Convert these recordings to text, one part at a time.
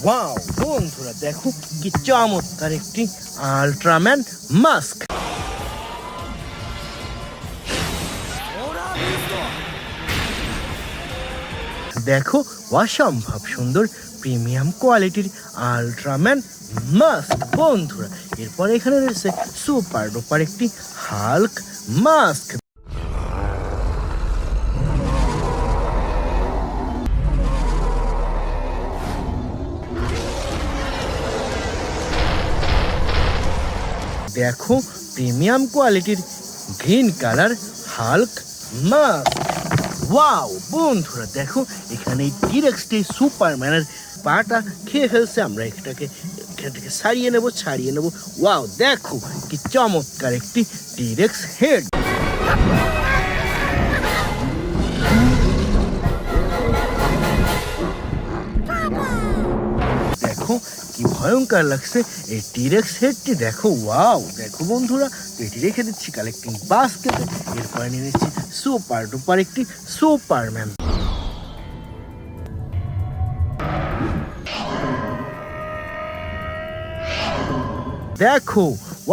Wow বন্ধুরা দেখো কি চমৎকার একটি আল্ট্রাম্যান মাস্ক। দেখো অসম্ভব সুন্দর প্রিমিয়াম কোয়ালিটির আল্ট্রাম্যান মাস্ক বন্ধুরা। এরপর এখানে রয়েছে সুপার ডুপার একটি হাল্ক মাস্ক। দেখো প্রিমিয়াম কোয়ালিটির green colour Hulk mask. Wow বন্ধুরা দেখো এখানে টিরেক্সটি সুপারম্যানের পাটা খেয়ে ফেলছে। আমরা এখান থেকে ছাড়িয়ে নেব। ওয়াও দেখো কি চমৎকার একটি টিরেক্স হেড। দেখো কি ভয়ঙ্কর লাগছে এই টিরেক্স হেডটি। দেখো ওয়াও দেখো বন্ধুরা, তো এটি রেখে দিচ্ছি কালেক্টিং বাস্কেটে। এরপরে নিয়ে নিচ্ছি সুপার ডুপার একটি সুপারম্যান। দেখো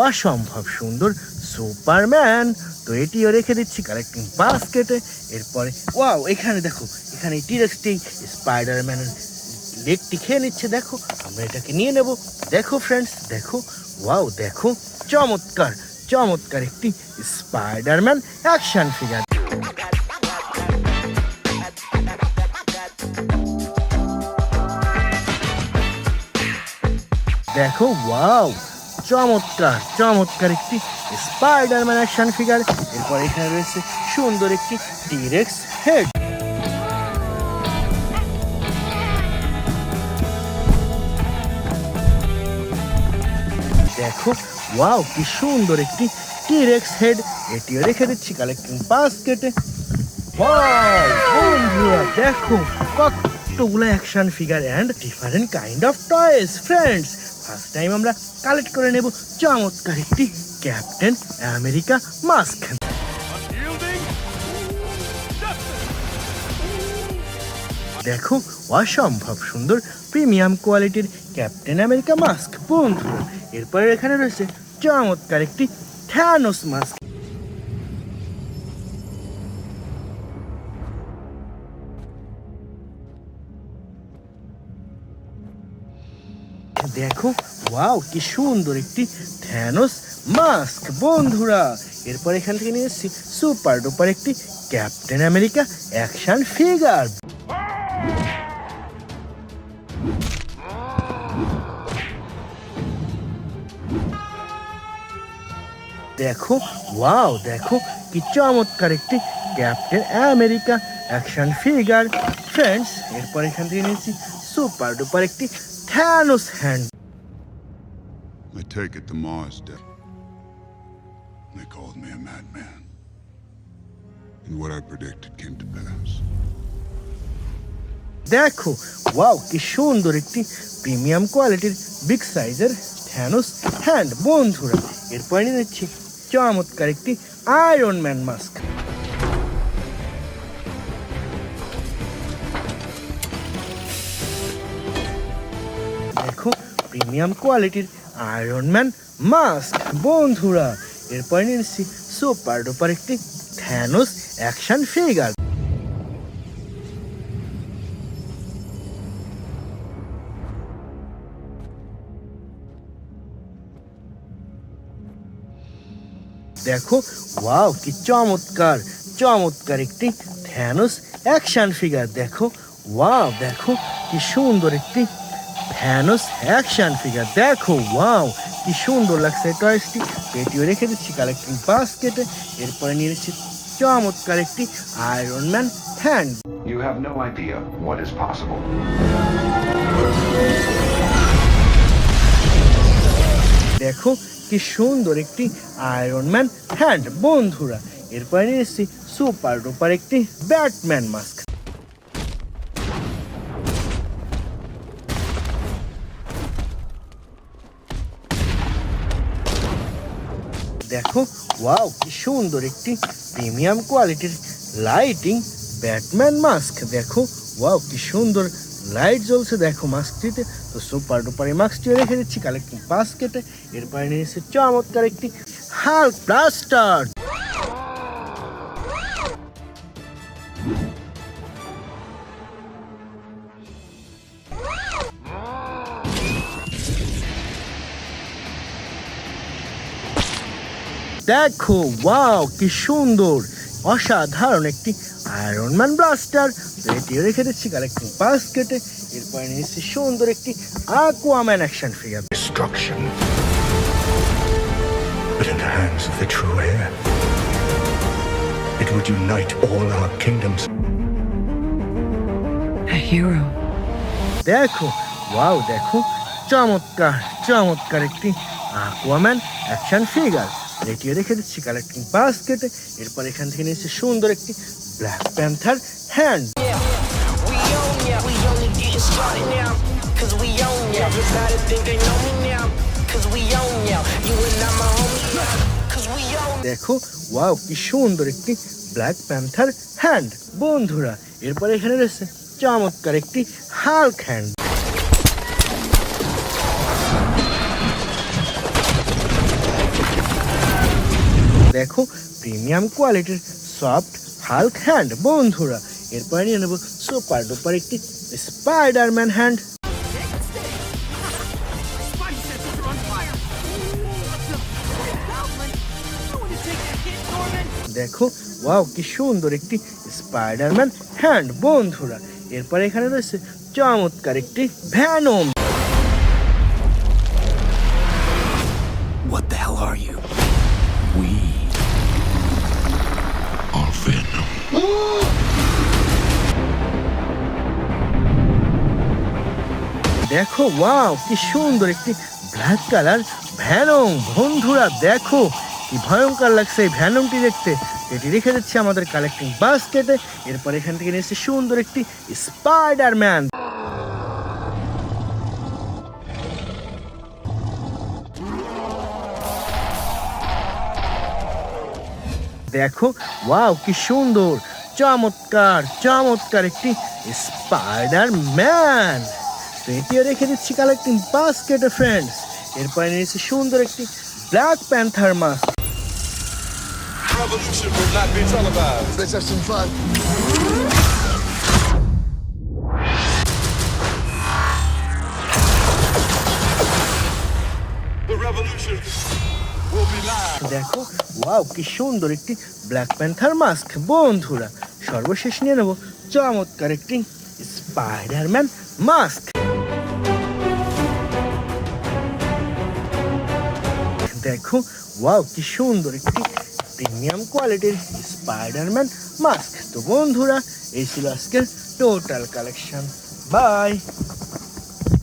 অসম্ভব সুন্দর সুপারম্যান, তো এটিও রেখে দিচ্ছি কালেক্টিং বাস্কেটে। এরপরে ওয়াও এখানে দেখো এখানে টিরেক্সটি স্পাইডারম্যানের লেগটি খেয়ে নিচ্ছে। দেখো আমরা এটাকে নিয়ে নেব। দেখো ফ্রেন্ডস দেখো ওয়াও দেখো চমৎকার একটি স্পাইডারম্যান অ্যাকশন ফিগার। দেখো ওয়াও চমৎকার একটি স্পাইডারম্যান অ্যাকশন ফিগার। এরপর এখানে রয়েছে সুন্দর একটি টিরেক্স হেড। দেখো ওয়াও কি সুন্দর একটি টিরেক্স হেড, এটিও রেখে দিচ্ছি কালেক্টিং বাস্কেটে। ওয়াও বন্ধুরা দেখো কতগুলো action figure and different kind of toys. Friends first time আমরা কালেক্ট করে নেব চমৎকার একটি ক্যাপ্টেন আমেরিকা মাস্ক। দেখো অসম্ভব সুন্দর প্রিমিয়াম কোয়ালিটির ক্যাপ্টেন আমেরিকা মাস্ক বন্ধুরা। এরপরে এখানে রয়েছে চমৎকার একটি থ্যানোস মাস্ক। দেখো ওয়াও কি সুন্দর একটি থ্যানোস মাস্ক বন্ধুরা। এরপর এখান থেকে নিয়ে এসেছি সুপার ডুপার একটি ক্যাপ্টেন আমেরিকা অ্যাকশন ফিগার। দেখো ওয়াও দেখো কি চমৎকার একটি captain America action figure. Friends এরপর এখান থেকে নিয়েছি সুপার ডুপার একটি Thanos hand. I take it the Mars Day. They called me a madman. And what I predicted came to pass. দেখো ওয়াও কি সুন্দর একটি প্রিমিয়াম কোয়ালিটির বিগ সাইজের থ্যানোস হ্যান্ড বন্ধুরা। এরপর নিয়ে নিচ্ছি চমৎকার একটি আয়রন ম্যান মাস্ক। দেখো প্রিমিয়াম কোয়ালিটির আয়রন ম্যান মাস্ক বন্ধুরা। এরপর নিয়ে নিচ্ছি সুপার ডুপার একটি থ্যানোস অ্যাকশন ফিগার। দেখো ওয়াও কি চমৎকার একটি থ্যানোস অ্যাকশন ফিগার। দেখো ওয়াও দেখো কি সুন্দর একটি থ্যানোস অ্যাকশন ফিগার। দেখো ওয়াও কি সুন্দর লাগছে টয়েসটি, এটিও রেখে দিচ্ছি কালেক্টিং বাস্কেটে। এরপরে নিয়ে নিচ্ছি চমৎকার একটি iron man hand. You have no idea what is possible. দেখো কি সুন্দর একটি আয়রন ম্যান হ্যান্ড বন্ধুরা। এরপরে নিয়ে এসেছি সুপার ডুপার একটি ব্যাটম্যান মাস্ক। দেখো ওয়াও কি সুন্দর একটি প্রিমিয়াম কোয়ালিটির লাইটিং ব্যাটম্যান মাস্ক। দেখো ওয়াও কি সুন্দর লাইট জ্বলছে দেখো মাস্কটিতে। তো সুপার ডুপার এই মাস্কটিও রেখে দিচ্ছি কালেক্টিং বাস্কেটে। এরপরে নিয়েছে চমৎকার একটি হাল্ক ব্লাস্টার। দেখো ওয়াও কি সুন্দর অসাধারণ একটি আয়রন ম্যান ব্লাস্টার। তো এটিও রেখে দিচ্ছি কালেক্টিং বাস্কেটে। এরপরে নিয়েছি সুন্দর একটি Aquaman action figure. Destruction. But in the hands of the true heir, it would unite all our kingdoms. A hero. দেখো ওয়াও দেখো চমৎকার চমৎকার একটি আকুয়াম্যান অ্যাকশন ফিগার। এটিও রেখে দিচ্ছি কালেক্টিং বাস্কেটে। এরপর এখান থেকে নিয়েছি সুন্দর একটি black panther hand. We own ya. We only getting started now. Cause we own ya. Everybody think they know me now. Cause we own ya. You and I'm a homie now. Cause we own ya. দেখো wow কি সুন্দর একটি black panther hand বন্ধুরা। এরপর এখানে রয়েছে চমৎকার একটি হাল্ক হ্যান্ড। দেখো প্রিমিয়াম কোয়ালিটির সফট হাল্ক হ্যান্ড বন্ধুরা। এরপরে নিয়ে নেব সুপার ডুপার একটি স্পাইডারম্যান হ্যান্ড। দেখো ওয়াও কি সুন্দর একটি স্পাইডারম্যান হ্যান্ড বন্ধুরা। এরপরে এখানে রয়েছে চমৎকার একটি Venom. What the hell are you? We are Venom. দেখো ওয়াও কি সুন্দর একটি ব্ল্যাক কালার ভ্যানম বন্ধুরা। দেখো কি ভয়ঙ্কর লাগছে এই ভ্যানমটি দেখতে। এটি রেখে দিচ্ছি আমাদের কালেক্টিং বাস্কেটে। এরপর এখান থেকে নিয়েছি সুন্দর একটি স্পাইডারম্যান। দেখো ওয়াও কি সুন্দর চমৎকার চমৎকার একটি স্পাইডারম্যান। তো এটিও রেখে দিচ্ছি কালেক্টিং বাস্কেটে ফ্রেন্ডস। এরপরে নিয়েছি সুন্দর একটি black panther mask. Revolution will not be televised. Let's have some fun. The revolution will be live. দেখো ওয়াও কি সুন্দর একটি ব্ল্যাক প্যান্থার মাস্ক বন্ধুরা। সর্বশেষ নিয়ে নেব চমৎকার একটি স্পাইডারম্যান মাস্ক। দেখো ওয়াও কি সুন্দর একটি প্রিমিয়াম কোয়ালিটির স্পাইডারম্যান মাস্ক। তো বন্ধুরা এই ছিল আজকের টোটাল কালেকশন। বাই।